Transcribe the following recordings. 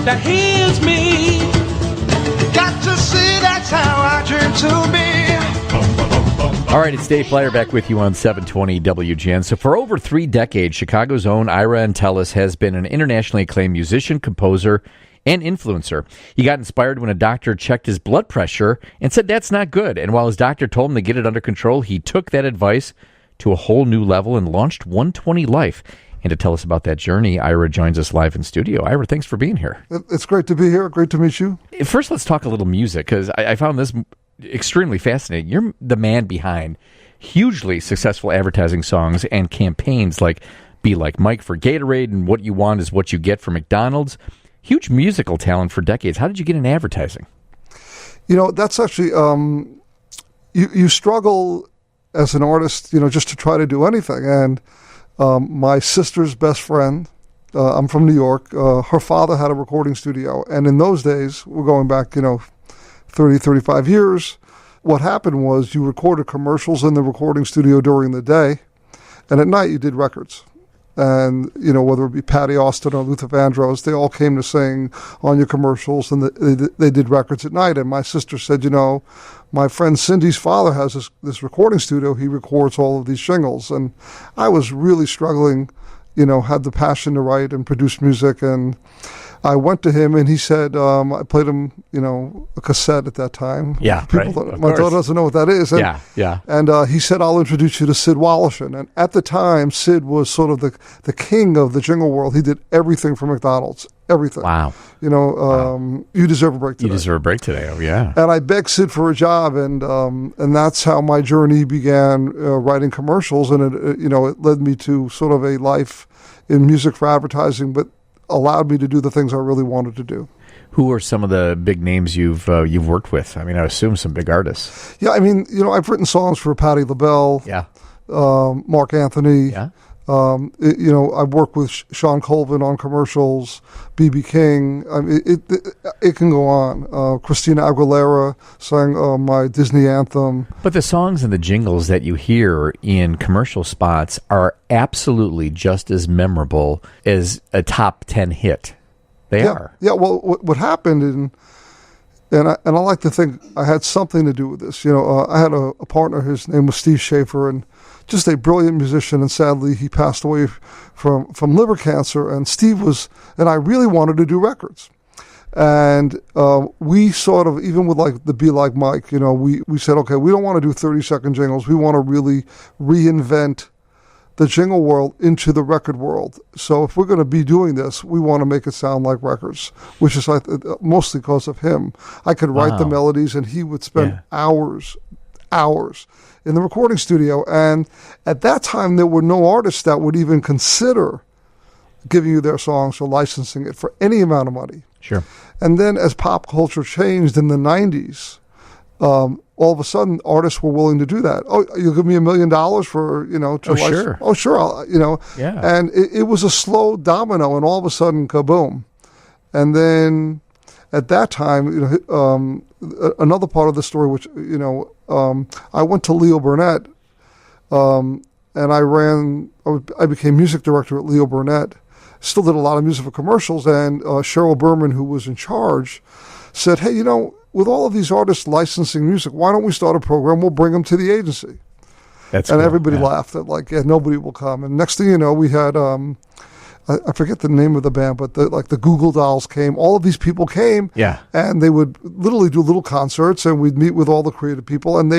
that heals me. Got to see that's how I dream to be. All right, it's Dave Plier back with you on 720 WGN. So for over 3 decades, Chicago's own Ira Antelis has been an internationally acclaimed musician, composer, and influencer. He got inspired when a doctor checked his blood pressure and said that's not good. And while his doctor told him to get it under control, he took that advice to a whole new level and launched 120 Life. And to tell us about that journey, Ira joins us live in studio. Ira, thanks for being here. It's great to be here. Great to meet you. First, let's talk a little music, because I found this extremely fascinating. You're the man behind hugely successful advertising songs and campaigns like Be Like Mike for Gatorade and What You Want Is What You Get for McDonald's. Huge musical talent for decades. How did you get in advertising? You know, that's actually, you struggle as an artist, just to try to do anything. And my sister's best friend, I'm from New York, her father had a recording studio. And in those days, we're going back, 30, 35 years, what happened was you recorded commercials in the recording studio during the day, and at night you did records. And, whether it be Patty Austin or Luther Vandross, they all came to sing on your commercials, and they did records at night. And my sister said, my friend Cindy's father has this recording studio. He records all of these shingles. And I was really struggling, had the passion to write and produce music. And I went to him, and he said, I played him, a cassette at that time. Yeah, my daughter doesn't know what that is. And, yeah. And he said, I'll introduce you to Sid Wallachin. And at the time, Sid was sort of the king of the jingle world. He did everything for McDonald's, everything. Wow. You deserve a break today. You deserve a break today, oh yeah. And I begged Sid for a job, and that's how my journey began, writing commercials. And it led me to sort of a life in music for advertising, but allowed me to do the things I really wanted to do. Who are some of the big names you've worked with? I mean, I assume some big artists. Yeah, I mean, I've written songs for Patti LaBelle, Mark Anthony. Yeah. I've worked with Sean Colvin on commercials, B.B. King. I mean, it can go on. Christina Aguilera sang my Disney anthem. But the songs and the jingles that you hear in commercial spots are absolutely just as memorable as a top 10 hit. They are. Yeah, well, what happened, and I like to think I had something to do with this. I had a partner, his name was Steve Schachter, and just a brilliant musician, and sadly he passed away from liver cancer. And Steve and I really wanted to do records. And we sort of, even with like the Be Like Mike, we said, okay, we don't want to do 30-second jingles. We want to really reinvent the jingle world into the record world. So if we're going to be doing this, we want to make it sound like records, which is mostly because of him. I could write the melodies, and he would spend hours in the recording studio. And at that time, there were no artists that would even consider giving you their songs or licensing it for any amount of money. Sure. And then as pop culture changed in the 90s, all of a sudden artists were willing to do that. Oh, you'll give me $1 million for, to license? Sure. Oh, sure. Yeah. And it was a slow domino, and all of a sudden, kaboom. And then at that time, another part of the story, which, I went to Leo Burnett, and I became music director at Leo Burnett. Still did a lot of music for commercials, and Cheryl Berman, who was in charge, said, hey, with all of these artists licensing music, why don't we start a program? We'll bring them to the agency. And cool. Everybody laughed at nobody will come. And next thing you know, we had, I forget the name of the band, but the Google Dolls came. All of these people came, and they would literally do little concerts, and we'd meet with all the creative people, and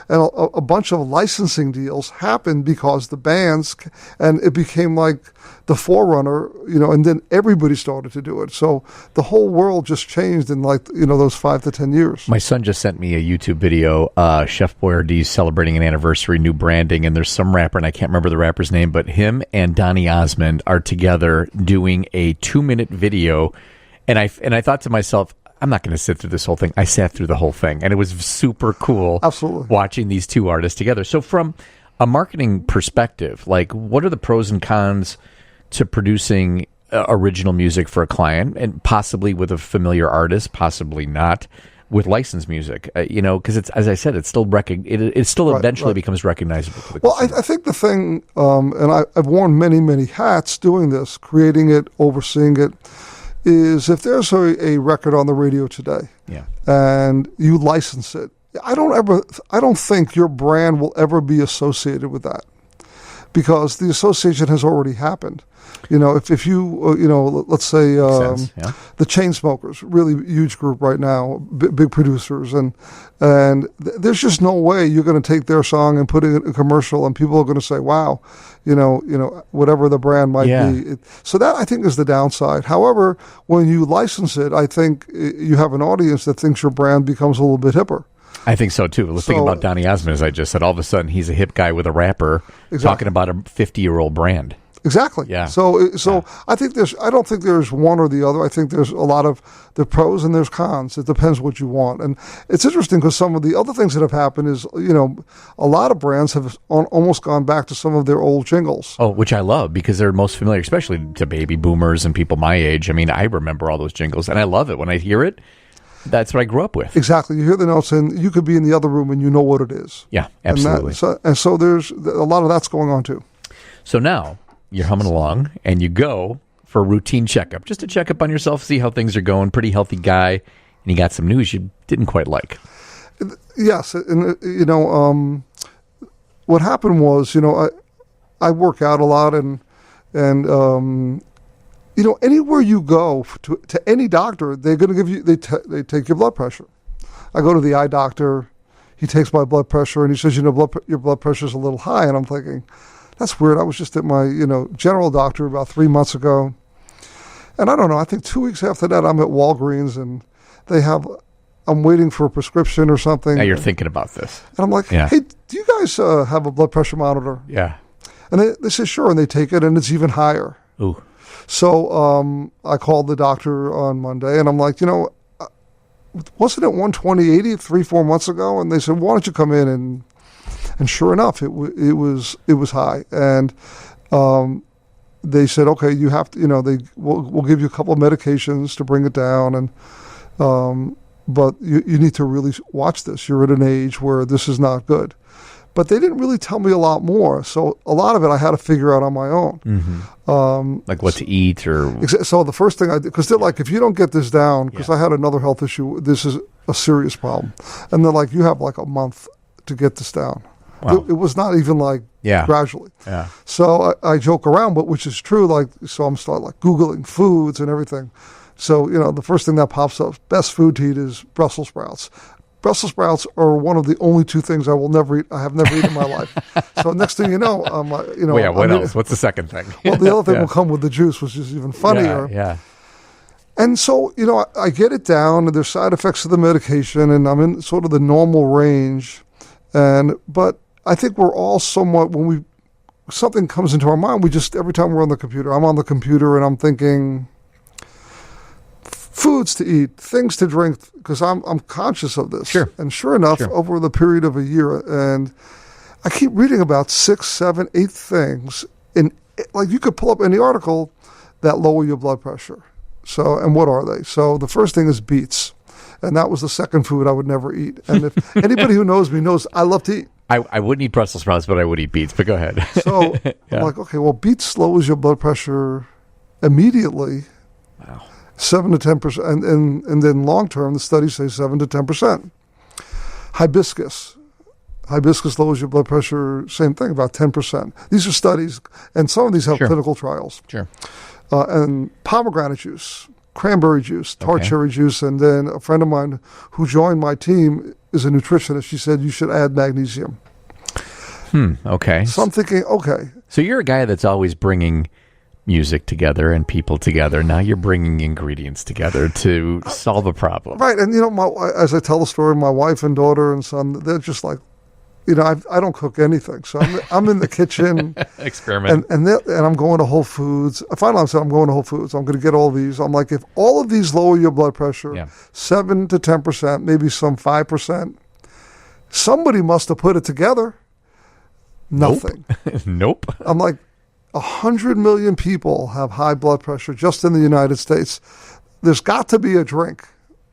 a bunch of licensing deals happened because the bands, and it became like the forerunner, and then everybody started to do it. So the whole world just changed in those 5 to 10 years. My son just sent me a YouTube video, Chef Boyardee celebrating an anniversary, new branding, and there's some rapper, and I can't remember the rapper's name, but him and Donny Osmond are together doing a 2-minute video, and I thought to myself, I'm not going to sit through this whole thing. I sat through the whole thing, and it was super cool. Absolutely. Watching these two artists together. So from a marketing perspective, what are the pros and cons to producing original music for a client, and possibly with a familiar artist, possibly not with licensed music? Because it's, as I said, it's still eventually becomes recognizable for the consumer. I think the thing, and I've worn many, many hats doing this, creating it, overseeing it, is if there's a record on the radio today, Yeah. and you license it, I don't think your brand will ever be associated with that, because the association has already happened. If you, let's say the Chainsmokers, really huge group right now, big producers, and there's just no way you're going to take their song and put it in a commercial and people are going to say, wow, whatever the brand might be. So that, I think, is the downside. However, when you license it, I think you have an audience that thinks your brand becomes a little bit hipper. I think so too. Let's think about Donny Osmond, as I just said. All of a sudden, he's a hip guy with a rapper talking about a 50-year-old brand. Exactly. Yeah. So I think I don't think there's one or the other. I think there's a lot of the pros and there's cons. It depends what you want. And it's interesting because some of the other things that have happened is, a lot of brands have almost gone back to some of their old jingles. Oh, which I love because they're most familiar, especially to baby boomers and people my age. I mean, I remember all those jingles and I love it. When I hear it, that's what I grew up with. Exactly. You hear the notes and you could be in the other room and you know what it is. Yeah, absolutely. And so there's a lot of that's going on too. So now you're humming along and you go for a routine checkup, just to check up on yourself, see how things are going. Pretty healthy guy. And you got some news you didn't quite like. Yes. And, what happened was, I work out a lot and anywhere you go to any doctor, they're going to give you, they take your blood pressure. I go to the eye doctor, he takes my blood pressure and he says, your blood pressure is a little high. And I'm thinking, that's weird. I was just at my, general doctor about 3 months ago. And I don't know, I think 2 weeks after that, I'm at Walgreens and I'm waiting for a prescription or something. Now you're thinking about this. And I'm like, hey, do you guys have a blood pressure monitor? Yeah. And they say, sure. And they take it and it's even higher. Ooh. So I called the doctor on Monday and I'm like, wasn't it 120/80 3-4 months ago? And they said, why don't you come in? And sure enough, it was high. And they said, okay, you have to, we'll give you a couple of medications to bring it down. And but you need to really watch this. You're at an age where this is not good. But they didn't really tell me a lot more. So a lot of it I had to figure out on my own. Mm-hmm. Like what to eat or... So the first thing I did, because they're like, if you don't get this down, because I had another health issue, this is a serious problem. And they're like, you have like a month to get this down. Wow. It was not even like gradually. Yeah. So I joke around, but which is true. So I'm starting Googling foods and everything. So, the first thing that pops up, best food to eat is Brussels sprouts. Brussels sprouts are one of the only two things I will never eat. I have never eaten in my life. So next thing you know, what else? What's the second thing? Well, the other thing will come with the juice, which is even funnier. Yeah. And so, I get it down, and there's side effects of the medication, and I'm in sort of the normal range. But I think we're all somewhat, when something comes into our mind, we just, every time we're on the computer, I'm on the computer and I'm thinking foods to eat, things to drink, because I'm conscious of this. Sure. And sure enough, over the period of a year, and I keep reading about 6, 7, 8 things, you could pull up any article that lower your blood pressure. So, and what are they? So the first thing is beets. And that was the second food I would never eat. And if anybody who knows me knows I love to eat. I wouldn't eat Brussels sprouts, but I would eat beets. But go ahead. So I'm like, okay, well, beets lowers your blood pressure immediately. Wow. 7 to 10%. And then long term, the studies say 7 to 10%. Hibiscus lowers your blood pressure, same thing, about 10%. These are studies, and some of these have clinical trials. Sure. And pomegranate juice, cranberry juice, tart cherry juice, and then a friend of mine who joined my team is a nutritionist. She said you should add magnesium. Okay. So I'm thinking, okay. So you're a guy that's always bringing music together and people together. Now you're bringing ingredients together to solve a problem. Right. And, as I tell the story, my wife and daughter and son, they're just like, I don't cook anything. So I'm in the kitchen. Experiment. And I'm going to Whole Foods. Finally, I said, I'm going to Whole Foods. I'm going to get all these. I'm like, if all of these lower your blood pressure, 7 to 10%, maybe some 5%, somebody must have put it together. Nothing. Nope. I'm like, 100 million people have high blood pressure just in the United States. There's got to be a drink.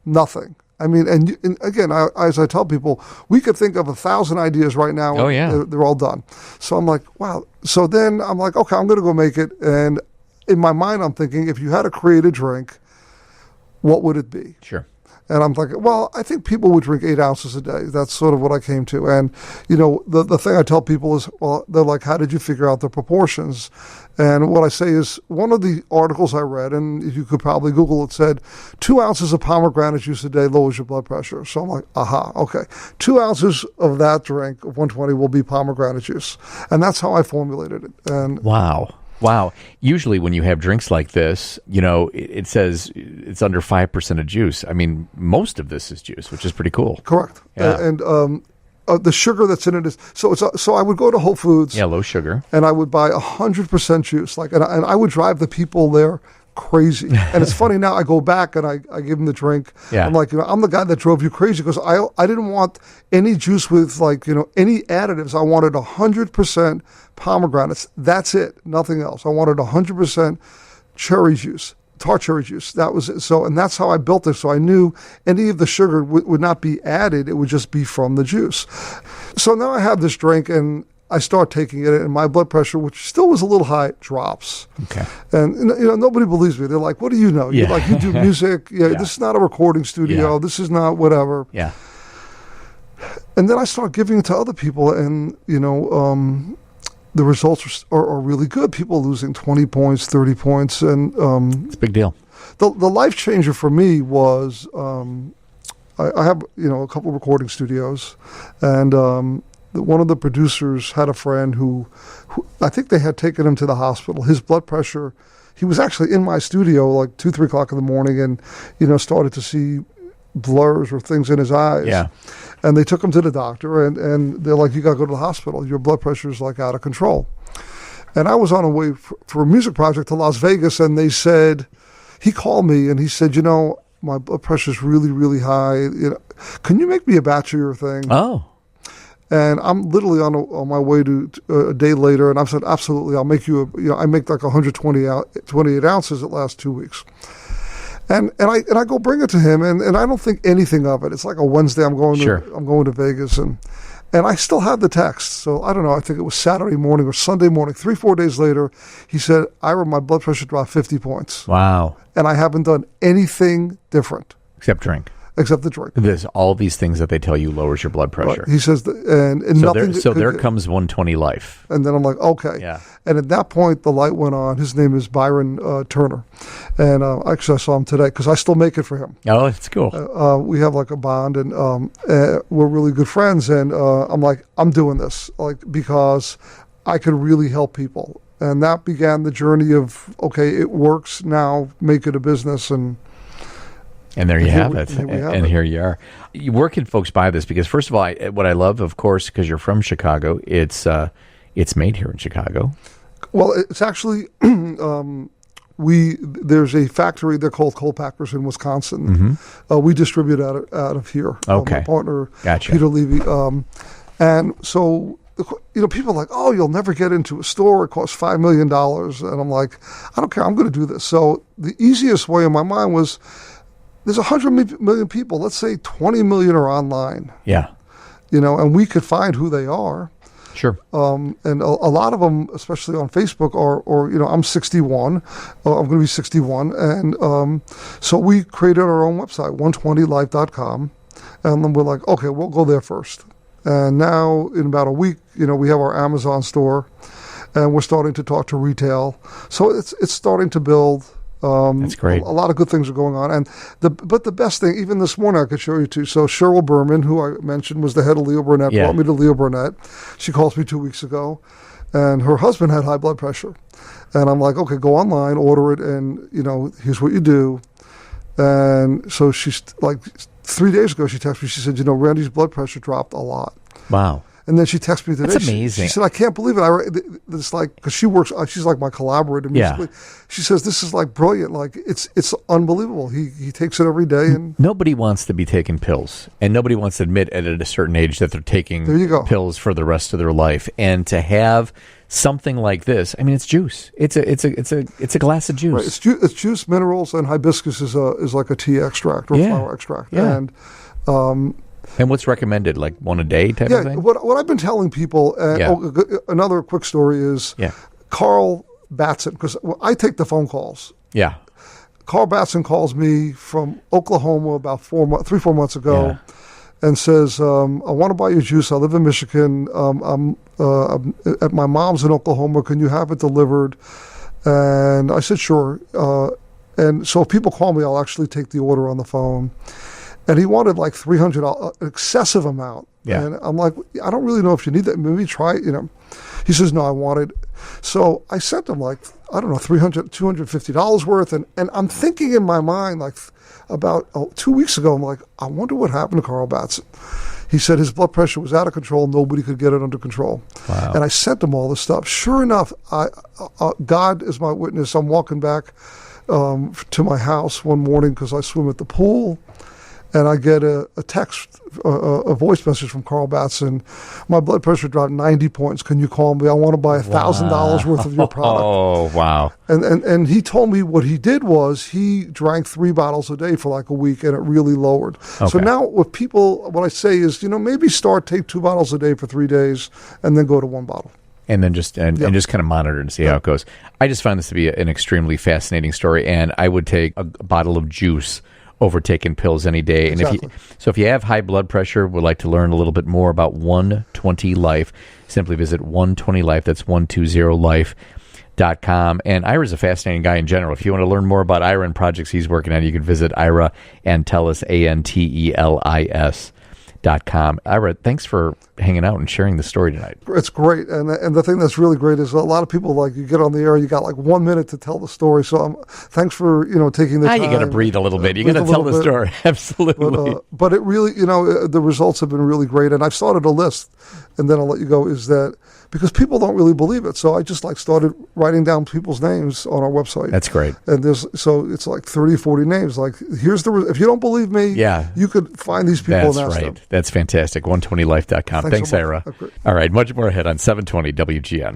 Nothing. I mean, and again, as I tell people, we could think of 1,000 ideas right now. Oh, yeah. They're all done. So I'm like, wow. So then I'm like, okay, I'm going to go make it. And in my mind, I'm thinking, if you had to create a drink, what would it be? Sure. And I'm like, well, I think people would drink 8 ounces a day. That's sort of what I came to. And, you know, the thing I tell people is, well, they're like, how did you figure out the proportions? And what I say is, one of the articles I read, and you could probably Google it, said 2 ounces of pomegranate juice a day lowers your blood pressure. So I'm like, aha, okay. 2 ounces of that drink of 120 will be pomegranate juice. And that's how I formulated it. And Wow. Usually when you have drinks like this, you know, it says it's under 5% of juice. I mean, most of this is juice, which is pretty cool. Correct. Yeah. And the sugar that's in it is, so I would go to Whole Foods. Yeah, low sugar. And I would buy 100% juice. And I would drive the people there crazy. And it's funny now, I go back and I give them the drink. Yeah. I'm like, you know, I'm the guy that drove you crazy because I didn't want any juice with any additives. I wanted 100% pomegranates. That's it. Nothing else. I wanted 100% cherry juice, tart cherry juice. That was it. So, and that's how I built it. So I knew any of the sugar would not be added. It would just be from the juice. So now I have this drink and I start taking it, and my blood pressure, which still was a little high, drops. Okay. And you know, nobody believes me. They're like, "What do you know? Yeah. You do music. Yeah, Yeah. This is not a recording studio. Yeah. This is not whatever." Yeah. And then I start giving it to other people, and you know, the results are really good. People losing 20 points, 30 points, and It's a big deal. the life changer for me was I have a couple recording studios, and one of the producers had a friend who I think they had taken him to the hospital. His blood pressure, he was actually in my studio like 2-3 o'clock in the morning, and started to see blurs or things in his eyes. Yeah. And they took him to the doctor, and they're like, "You got to go to the hospital. Your blood pressure is like out of control." And I was on a way for a music project to Las Vegas, and they said, he called me and he said, "My blood pressure is really, really high. Can you make me a batch of your thing?" Oh. And I'm literally on my way to a day later, and I said, "Absolutely, I'll make you I make like 128 ounces at last 2 weeks." And I go bring it to him, and I don't think anything of it. It's like a Wednesday. I'm going to Vegas, and I still have the text. So I don't know. I think it was Saturday morning or Sunday morning. 3-4 days later, he said, "Ira, my blood pressure dropped 50 points." Wow. And I haven't done anything different Except drink. except the drink. There's all these things that they tell you lowers your blood pressure. Right. He says, and So nothing. there comes 120 life. And then I'm like, okay. Yeah. And at that point, the light went on. His name is Byron Turner. And actually, I saw him today because I still make it for him. Oh, that's cool. We have like a bond, and we're really good friends. And I'm like, I'm doing this because I can really help people. And that began the journey of, okay, it works now, make it a business. And there you have it. And here you are. Where can folks buy this? Because first of all, what I love, of course, because you're from Chicago, it's made here in Chicago. Well, it's actually there's a factory they're called Coalpackers in Wisconsin. Mm-hmm. We distribute out of here. Okay. My partner, Gotcha. Peter Levy, and so people are like, "Oh, you'll never get into a store. It costs $5 million," and I'm like, "I don't care. I'm going to do this." So the easiest way in my mind was, there's 100 million people. Let's say 20 million are online. Yeah. And we could find who they are. Sure. And a lot of them, especially on Facebook, I'm 61. I'm going to be 61. And so we created our own website, 120life.com. And then we're like, okay, we'll go there first. And now in about a week, we have our Amazon store, and we're starting to talk to retail. So it's starting to build. That's great. A lot of good things are going on. But the best thing, even this morning I could show you too. So Cheryl Berman, who I mentioned was the head of Leo Burnett, brought me to Leo Burnett. She calls me 2 weeks ago, and her husband had high blood pressure. And I'm like, okay, go online, order it, and here's what you do. And so she's like, 3 days ago she texted me, she said, Randy's blood pressure dropped a lot. Wow. And then she texted me today. That's amazing. She said, "I can't believe it. It's like, because she works, she's like my collaborator musically. She says, this is like brilliant. Like it's unbelievable. He takes it every day." And nobody wants to be taking pills, and nobody wants to admit at a certain age that they're taking pills for the rest of their life. And to have something like this, I mean, it's juice. It's a glass of juice. Right. It's juice, minerals, and hibiscus is like a tea extract or flower extract. Yeah. And what's recommended, like one a day type of thing? What I've been telling people, another quick story is Carl Batson, because I take the phone calls. Yeah. Carl Batson calls me from Oklahoma about 3-4 months ago. Yeah. And says, I want to buy you juice. I live in Michigan. I'm at my mom's in Oklahoma. Can you have it delivered? And I said, sure. And so if people call me, I'll actually take the order on the phone. And he wanted like $300, an excessive amount. Yeah. And I'm like, I don't really know if you need that. Maybe try it, He says, no, I want it. So I sent him like, I don't know, $250 worth. And I'm thinking in my mind, like about 2 weeks ago, I'm like, I wonder what happened to Carl Batson. He said his blood pressure was out of control. Nobody could get it under control. Wow. And I sent him all this stuff. Sure enough, God is my witness. I'm walking back to my house one morning because I swim at the pool. And I get a text, a voice message from Carl Batson. My blood pressure dropped 90 points. Can you call me? I want to buy $1,000 worth of your product. Oh, wow. And he told me what he did was he drank 3 bottles a day for like a week, and it really lowered. Okay. So now what I say is, maybe take 2 bottles a day for 3 days and then go to 1 bottle. And then just kind of monitor and see how it goes. I just find this to be an extremely fascinating story, and I would take a bottle of juice over taking pills any day. Exactly. And if you have high blood pressure, would like to learn a little bit more about 120 Life, simply visit 120 Life. That's 120life.com. And Ira's a fascinating guy in general. If you want to learn more about Ira and projects he's working on, you can visit Ira Antelis, ANTELIS.com. Ira, thanks for hanging out and sharing the story tonight. It's great, and the thing that's really great is a lot of people, like, you get on the air, you got like 1 minute to tell the story. So thanks for taking the time. You got to breathe a little bit. You got to tell the story. Absolutely. But it really, the results have been really great, and I've started a list, and then I'll let you go. Is that because people don't really believe it? So I just started writing down people's names on our website. That's great. And so it's like 30, 40 names. Like, here's if you don't believe me, you could find these people. That's right. Them. That's fantastic. 120life.com. Thanks, so Ira. All right, much more ahead on 720 WGN.